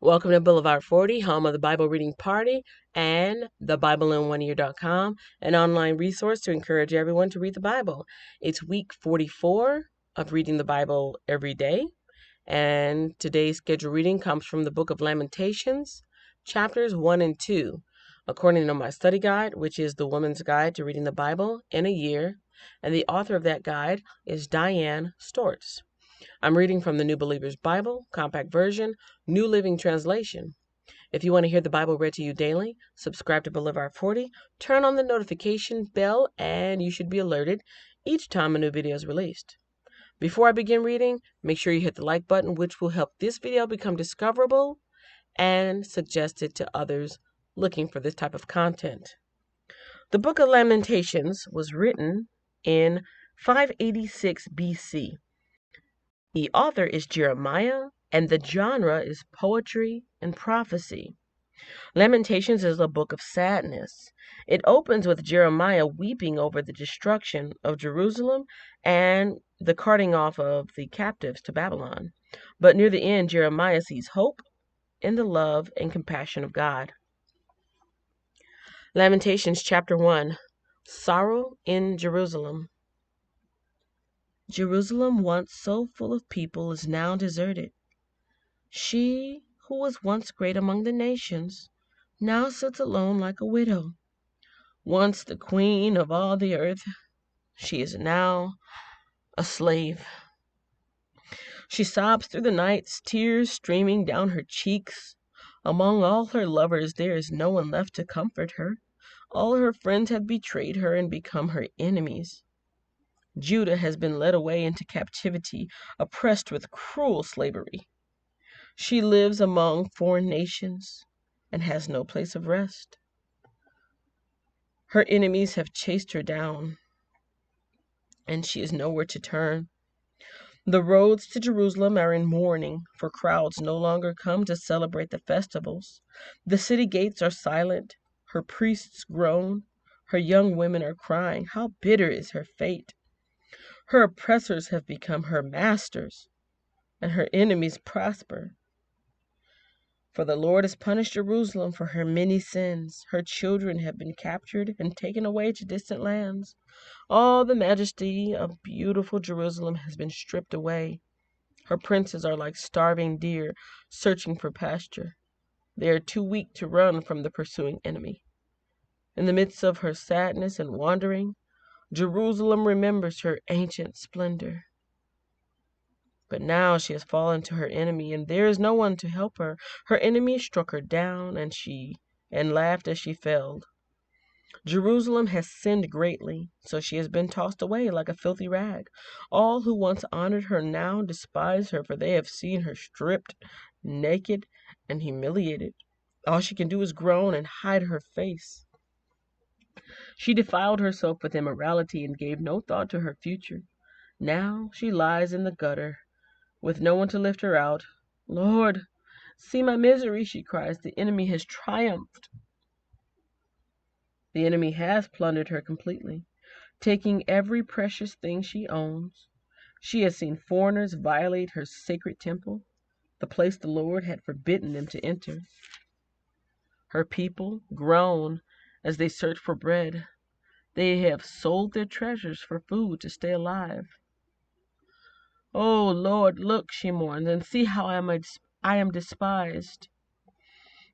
Welcome to Boulevard 40, home of the Bible Reading Party and the BibleIn1Year.com, an online resource to encourage everyone to read the Bible. It's week 44 of reading the Bible every day, and today's scheduled reading comes from the book of Lamentations, chapters 1 and 2, according to my study guide, which is the Woman's Guide to Reading the Bible in a Year, and the author of that guide is Diane Stortz. I'm reading from the New Believer's Bible, Compact Version, New Living Translation. If you want to hear the Bible read to you daily, subscribe to Boulevard 40, turn on the notification bell, and you should be alerted each time a new video is released. Before I begin reading, make sure you hit the like button, which will help this video become discoverable and suggested to others looking for this type of content. The Book of Lamentations was written in 586 BC. The author is Jeremiah, and the genre is poetry and prophecy. Lamentations is a book of sadness. It opens with Jeremiah weeping over the destruction of Jerusalem and the carting off of the captives to Babylon. But near the end, Jeremiah sees hope in the love and compassion of God. Lamentations chapter 1, Sorrow in Jerusalem. Jerusalem, once so full of people, is now deserted. She, who was once great among the nations, now sits alone like a widow. Once the queen of all the earth, she is now a slave. She sobs through the nights, tears streaming down her cheeks. Among all her lovers, there is no one left to comfort her. All her friends have betrayed her and become her enemies. Judah has been led away into captivity, oppressed with cruel slavery. She lives among foreign nations and has no place of rest. Her enemies have chased her down, and she has nowhere to turn. The roads to Jerusalem are in mourning, for crowds no longer come to celebrate the festivals. The city gates are silent, her priests groan, her young women are crying. How bitter is her fate! Her oppressors have become her masters, and her enemies prosper. For the Lord has punished Jerusalem for her many sins. Her children have been captured and taken away to distant lands. All the majesty of beautiful Jerusalem has been stripped away. Her princes are like starving deer searching for pasture. They are too weak to run from the pursuing enemy. In the midst of her sadness and wandering, Jerusalem remembers her ancient splendor. But now she has fallen to her enemy, and there is no one to help her. Her enemy struck her down, and laughed as she fell. Jerusalem has sinned greatly, so she has been tossed away like a filthy rag. All who once honored her now despise her, for they have seen her stripped, naked, and humiliated. All she can do is groan and hide her face. She defiled herself with immorality and gave no thought to her future. Now she lies in the gutter, with no one to lift her out. Lord, see my misery, she cries. The enemy has triumphed. The enemy has plundered her completely, taking every precious thing she owns. She has seen foreigners violate her sacred temple, the place the Lord had forbidden them to enter. Her people groan as they search for bread. They have sold their treasures for food to stay alive. Oh, Lord, look, she mourns, and see how I am despised.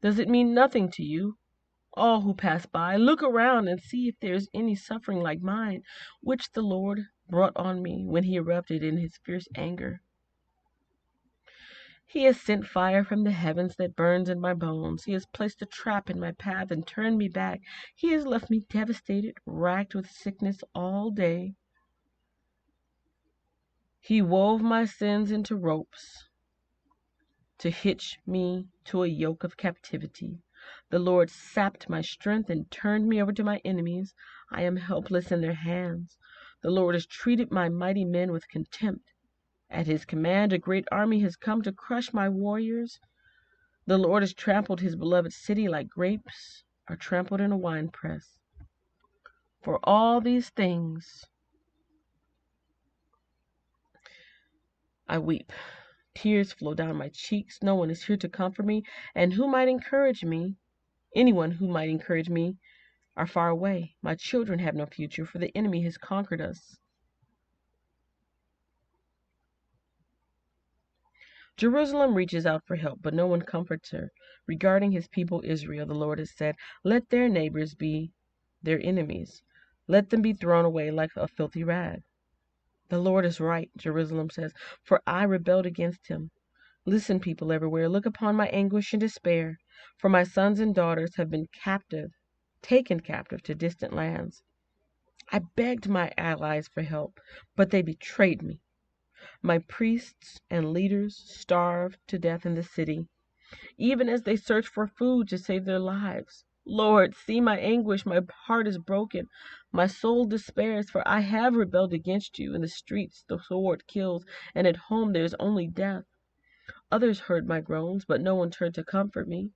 Does it mean nothing to you, all who pass by? Look around and see if there is any suffering like mine, which the Lord brought on me when he erupted in his fierce anger. He has sent fire from the heavens that burns in my bones. He has placed a trap in my path and turned me back. He has left me devastated, racked with sickness all day. He wove my sins into ropes to hitch me to a yoke of captivity. The Lord sapped my strength and turned me over to my enemies. I am helpless in their hands. The Lord has treated my mighty men with contempt. At his command, a great army has come to crush my warriors. The Lord has trampled his beloved city like grapes are trampled in a winepress. For all these things I weep. Tears flow down my cheeks. No one is here to comfort me, and who might encourage me? Anyone who might encourage me are far away. My children have no future, for the enemy has conquered us. Jerusalem reaches out for help, but no one comforts her. Regarding his people Israel, the Lord has said, let their neighbors be their enemies. Let them be thrown away like a filthy rag. The Lord is right, Jerusalem says, for I rebelled against him. Listen, people everywhere, look upon my anguish and despair, for my sons and daughters have been taken captive to distant lands. I begged my allies for help, but they betrayed me. My priests and leaders starved to death in the city, even as they search for food to save their lives. Lord, see my anguish. My heart is broken. My soul despairs, for I have rebelled against you. In the streets the sword kills, and at home there is only death. Others heard my groans, but no one turned to comfort me.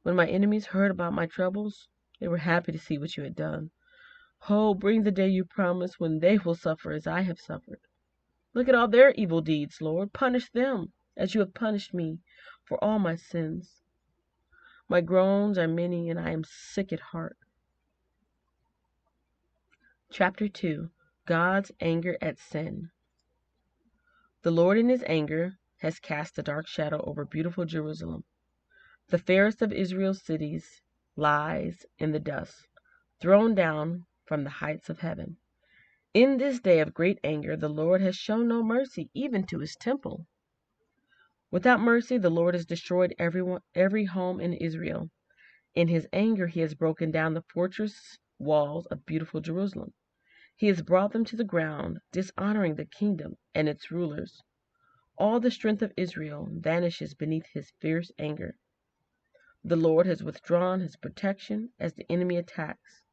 When my enemies heard about my troubles, they were happy to see what you had done. Oh, bring the day you promised when they will suffer as I have suffered. Look at all their evil deeds, Lord. Punish them as you have punished me for all my sins. My groans are many, and I am sick at heart. Chapter 2. God's Anger at Sin. The Lord in his anger has cast a dark shadow over beautiful Jerusalem. The fairest of Israel's cities lies in the dust, thrown down from the heights of heaven. In this day of great anger, the Lord has shown no mercy, even to his temple. Without mercy, the Lord has destroyed every home in Israel. In his anger, he has broken down the fortress walls of beautiful Jerusalem. He has brought them to the ground, dishonoring the kingdom and its rulers. All the strength of Israel vanishes beneath his fierce anger. The Lord has withdrawn his protection as the enemy attacks.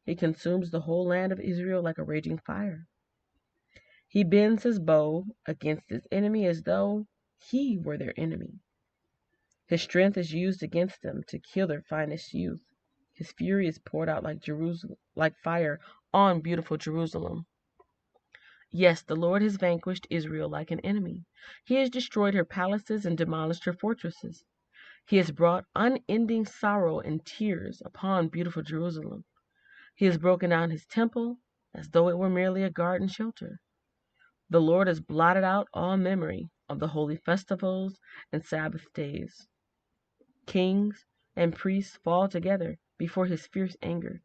He consumes the whole land of Israel like a raging fire. He bends his bow against his enemy as though he were their enemy. His strength is used against them to kill their finest youth. His fury is poured out like fire on beautiful Jerusalem. Yes, the Lord has vanquished Israel like an enemy. He has destroyed her palaces and demolished her fortresses. He has brought unending sorrow and tears upon beautiful Jerusalem. He has broken down his temple as though it were merely a garden shelter. The Lord has blotted out all memory of the holy festivals and Sabbath days. Kings and priests fall together before his fierce anger.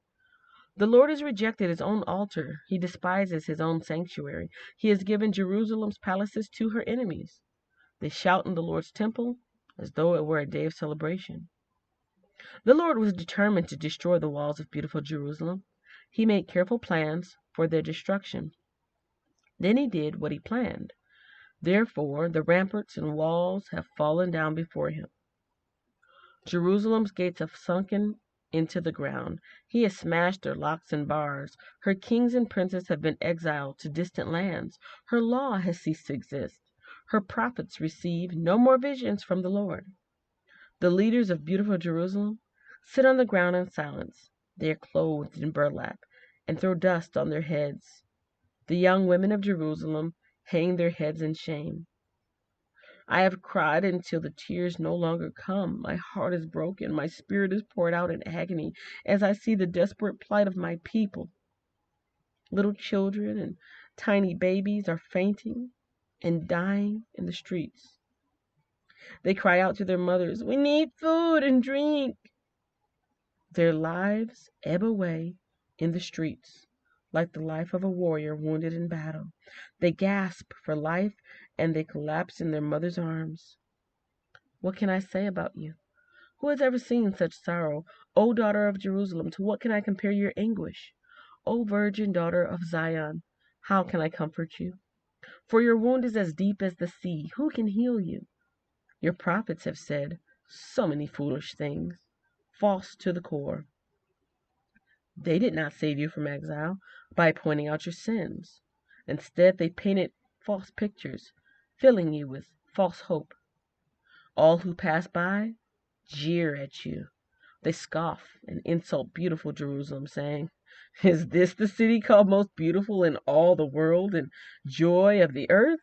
The Lord has rejected his own altar. He despises his own sanctuary. He has given Jerusalem's palaces to her enemies. They shout in the Lord's temple as though it were a day of celebration. The Lord was determined to destroy the walls of beautiful Jerusalem. He made careful plans for their destruction. Then he did what he planned. Therefore, the ramparts and walls have fallen down before him. Jerusalem's gates have sunken into the ground. He has smashed their locks and bars. Her kings and princes have been exiled to distant lands. Her law has ceased to exist. Her prophets receive no more visions from the Lord. The leaders of beautiful Jerusalem sit on the ground in silence. They are clothed in burlap and throw dust on their heads. The young women of Jerusalem hang their heads in shame. I have cried until the tears no longer come. My heart is broken. My spirit is poured out in agony as I see the desperate plight of my people. Little children and tiny babies are fainting and dying in the streets. They cry out to their mothers, "We need food and drink." Their lives ebb away in the streets like the life of a warrior wounded in battle. They gasp for life and they collapse in their mother's arms. What can I say about you? Who has ever seen such sorrow? O daughter of Jerusalem, to what can I compare your anguish? O virgin daughter of Zion, how can I comfort you? For your wound is as deep as the sea. Who can heal you? Your prophets have said so many foolish things, false to the core. They did not save you from exile by pointing out your sins. Instead, they painted false pictures, filling you with false hope. All who pass by jeer at you. They scoff and insult beautiful Jerusalem, saying, "Is this the city called most beautiful in all the world and joy of the earth?"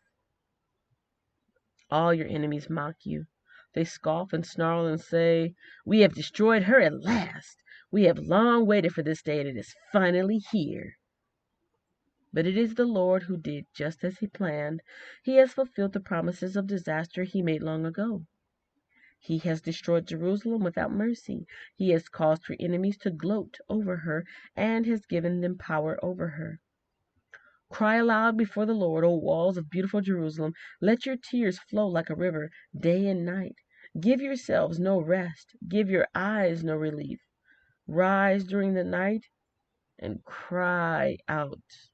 All your enemies mock you. They scoff and snarl and say, "We have destroyed her at last. We have long waited for this day, and it is finally here." But it is the Lord who did just as he planned. He has fulfilled the promises of disaster he made long ago. He has destroyed Jerusalem without mercy. He has caused her enemies to gloat over her and has given them power over her. Cry aloud before the Lord, O walls of beautiful Jerusalem. Let your tears flow like a river, day and night. Give yourselves no rest. Give your eyes no relief. Rise during the night and cry out.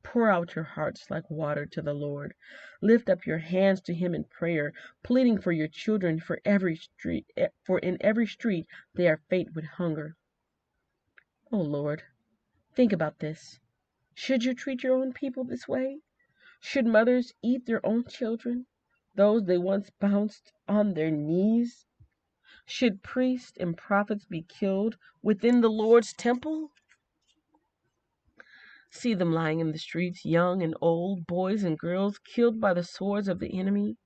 Pour out your hearts like water to the Lord. Lift up your hands to him in prayer, pleading for your children for in every street they are faint with hunger. O Lord, think about this. Should you treat your own people this way? Should mothers eat their own children, those they once bounced on their knees? Should priests and prophets be killed within the Lord's temple? See them lying in the streets, young and old, boys and girls, killed by the swords of the enemy.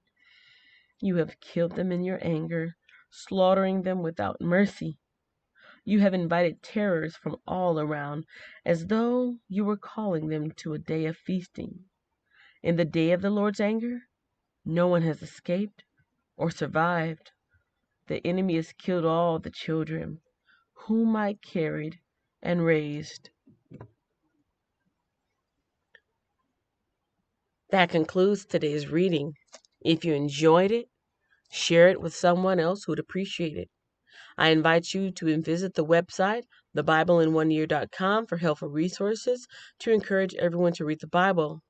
You have killed them in your anger, slaughtering them without mercy. You have invited terrors from all around, as though you were calling them to a day of feasting. In the day of the Lord's anger, no one has escaped or survived. The enemy has killed all the children whom I carried and raised. That concludes today's reading. If you enjoyed it, share it with someone else who'd appreciate it. I invite you to visit the website, thebiblein1year.com, for helpful resources to encourage everyone to read the Bible.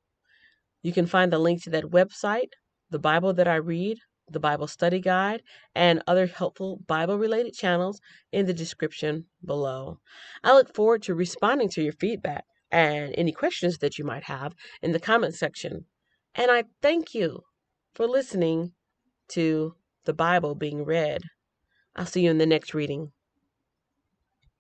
You can find the link to that website, the Bible that I read, the Bible study guide, and other helpful Bible-related channels in the description below. I look forward to responding to your feedback and any questions that you might have in the comment section. And I thank you for listening to the Bible being read. I'll see you in the next reading.